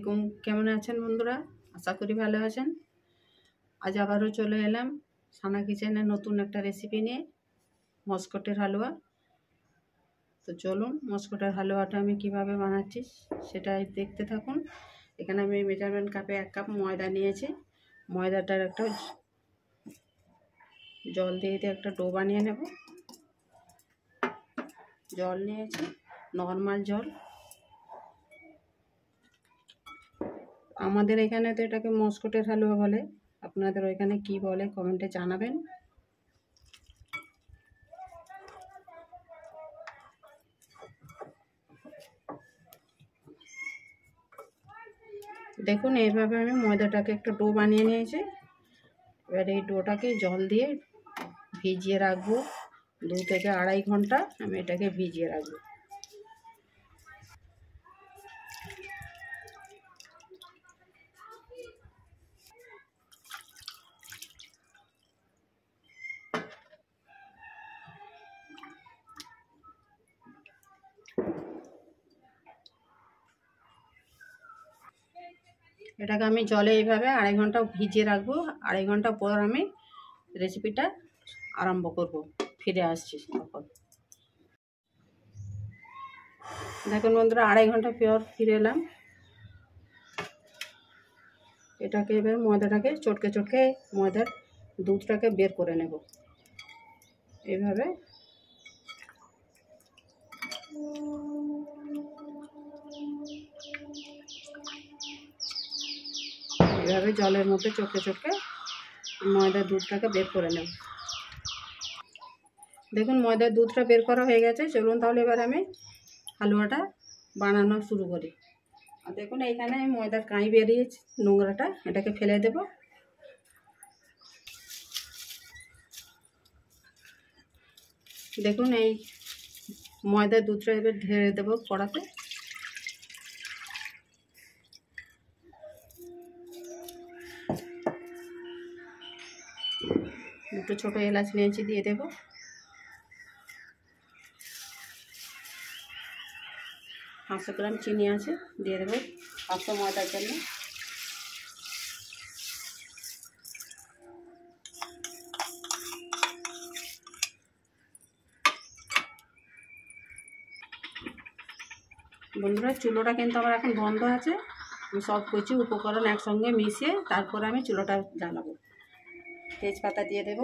আলাইকুম। কেমন আছেন বন্ধুরা? আশা করি ভালো আছেন। আজ আবারও চলে এলাম সানা কিচেনের নতুন একটা রেসিপি নিয়ে, মস্কটের হালুয়া। তো চলুন মস্কটের হালুয়াটা আমি কিভাবে বানাচ্ছি সেটাই দেখতে থাকুন। এখানে আমি মেজারমেন্ট কাপে 1 কাপ ময়দা নিয়েছি। ময়দাটার একটা জল দিয়ে একটা ডো বানিয়ে নেব। জল নিয়েছি, নর্মাল জল। আমাদের এখানে তো এটাকে মস্কটের হালুয়া বলে, আপনাদের ওইখানে কি বলে কমেন্টে জানাবেন। দেখুন এইভাবে আমি ময়দাটাকে একটা ডো বানিয়ে নিয়েছি। এবার এই ডোটাকে জল দিয়ে ভিজিয়ে রাখবো 2 থেকে 2.5 ঘন্টা। আমি এটাকে ভিজিয়ে রাখবো। এটাকে আমি জলে এইভাবে 2.5 ঘন্টা ভিজিয়ে রাখবো। 2.5 ঘন্টা পর আমি রেসিপিটা আরম্ভ করব। ফিরে আসছি তখন। দেখুন বন্ধুরা, 2.5 ঘন্টা পর ফিরে এলাম। এটাকে এবার ময়দাটাকে চটকে চটকে ময়দার দুধটাকে বের করে নেব। এইভাবে জলের মধ্যে চটকে চটকে ময়দার দুধটাকে বের করে নেব। দেখুন ময়দার দুধটা বের করা হয়ে গেছে। চলুন তাহলে এবার আমি হালুয়াটা বানানো শুরু করি। আর দেখুন এইখানে আমি ময়দার কাঁই বেরিয়েছে, নোংরাটা এটাকে ফেলে দেব। দেখুন এই ময়দার দুধটা এবার ঢেলে দেবো কড়াতে। দুটো ছোট এলাচ নিয়েছি, দিয়ে দেব। পাঁচশো গ্রাম চিনি আছে, দিয়ে দেবো 500 ময়দার জন্য। বন্ধুরা চুলোটা কিন্তু আমার এখন বন্ধ আছে। আমি সব কিছু উপকরণ একসঙ্গে মিশিয়ে তারপরে আমি চুলোটা জ্বালাবো। তেজপাতা দিয়ে দেব,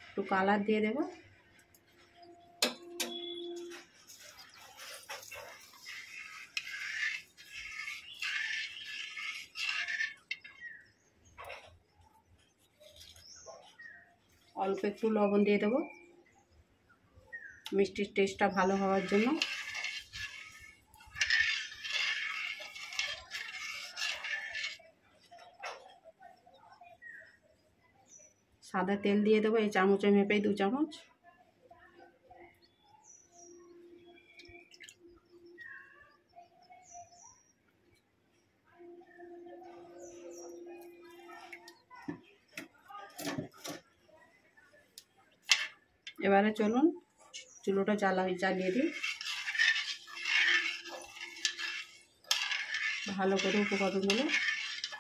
একটু কালার দিয়ে দেব, অল্প একটু লবণ দিয়ে দেবো মিষ্টির টেস্টটা ভালো হওয়ার জন্য। সাদা তেল দিয়ে দেবো, এই চামচে মেপে 2 চামচ। এবারে চলুন চুলোটা জ্বালিয়ে দিই। ভালো করে উপকরণগুলো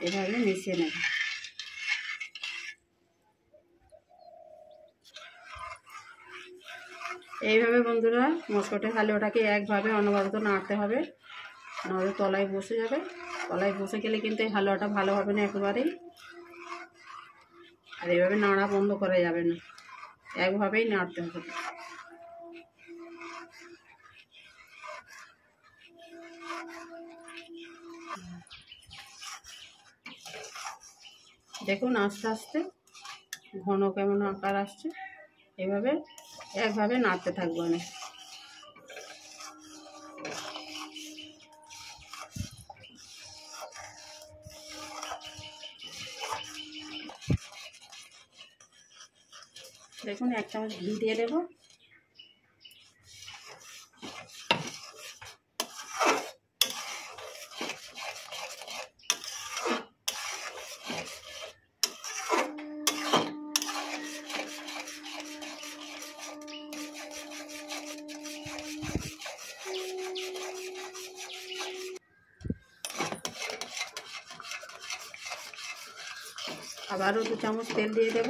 এভাবে মিশিয়ে নেব। এইভাবে বন্ধুরা মস্কটের হালুয়াটাকে একভাবে অনবরত নাড়তে হবে, নাহলে তলায় বসে যাবে। তলায় বসে গেলে কিন্তু এই হালুয়াটা ভালো হবে না একেবারেই। আর এইভাবে নাড়া বন্ধ করা যাবে না, একভাবেই নাড়তে হবে। দেখুন আস্তে আস্তে ঘন কেমন আকার আসছে। এভাবে একভাবে নাড়তে থাকবো আমি। দেখুন 1 চামচ ঘি দিয়ে দেবো। আবারও 2 চামচ তেল দিয়ে দেব।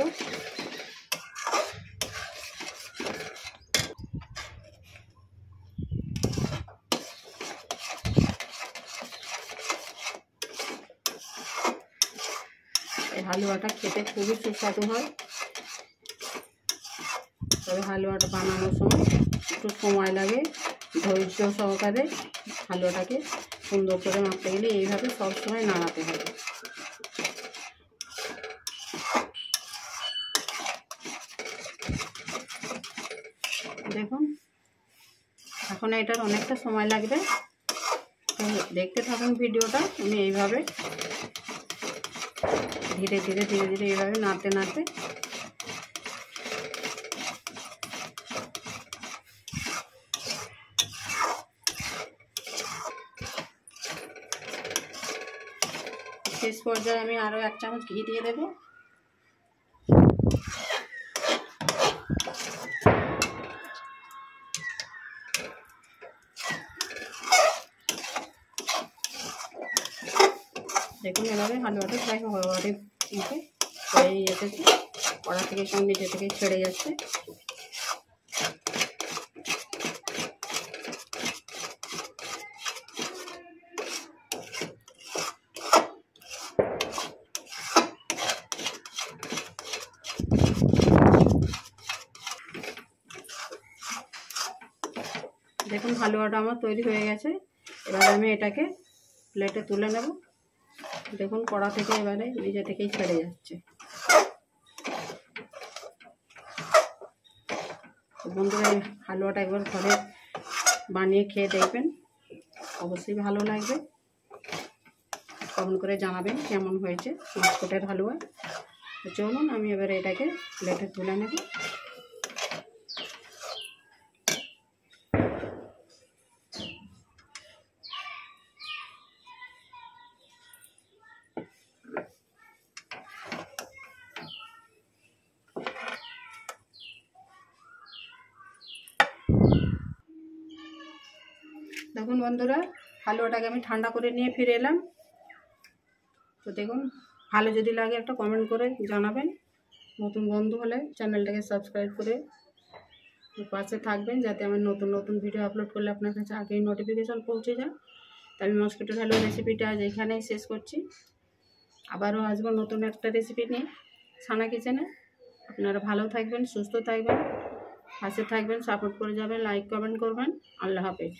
এই হালুয়াটা খেতে খুবই সুস্বাদু হয়, তবে হালুয়াটা বানানোর সময় একটু সময় লাগে। ধৈর্য সহকারে হালুয়াটাকে সুন্দর করে মাখতে গেলে এইভাবে সবসময় নাড়াতে হবে। দেখুন এখন এটার অনেকটা সময় লাগবে, দেখতে থাকুন ভিডিওটা। আমি এইভাবে ধীরে ধীরে ধীরে ধীরে এইভাবে নাড়তে নাড়তে শেষ পর্যায়ে আমি আরও 1 চামচ ঘি দিয়ে দেব। দেখুন এভাবে হালুয়াটা প্রায় হয়ে এসেছে, কড়া থেকে সব নিজে থেকে ছেড়ে যাচ্ছে। দেখুন হালুয়াটা আমার তৈরি হয়ে গেছে। এবারে আমি এটাকে প্লেটে তুলে নেব। দেখুন কড়া থেকে এবারে নিজে থেকেই ছেড়ে যাচ্ছে। বন্ধুরা এই হালুয়াটা একবার ঘরে বানিয়ে খেয়ে দেখবেন, অবশ্যই ভালো লাগবে। কমেন্ট করে জানাবেন কেমন হয়েছে মস্কটের হালুয়া। তো চলুন আমি এবারে এটাকে প্লেটে তুলে নেব। দেখুন বন্ধুরা হালুয়াটাকে আমি ঠান্ডা করে নিয়ে ফিরে এলাম। তো দেখুন ভালো যদি লাগে একটা কমেন্ট করে জানাবেন। নতুন বন্ধু হলে চ্যানেলটাকে সাবস্ক্রাইব করে পাশে থাকবেন, যাতে আমার নতুন নতুন ভিডিও আপলোড করলে আপনার কাছে আগেই নোটিফিকেশান পৌঁছে যায়। তো আমি মস্কিটোর হালুয়া রেসিপিটা আজ এখানেই শেষ করছি। আবারও আসবো নতুন একটা রেসিপি নিয়ে সানা কিচেনে। আপনারা ভালো থাকবেন, সুস্থ থাকবেন, পাশে থাকবেন, সাপোর্ট করে যাবেন, লাইক কমেন্ট করবেন। আল্লাহ হাফেজ।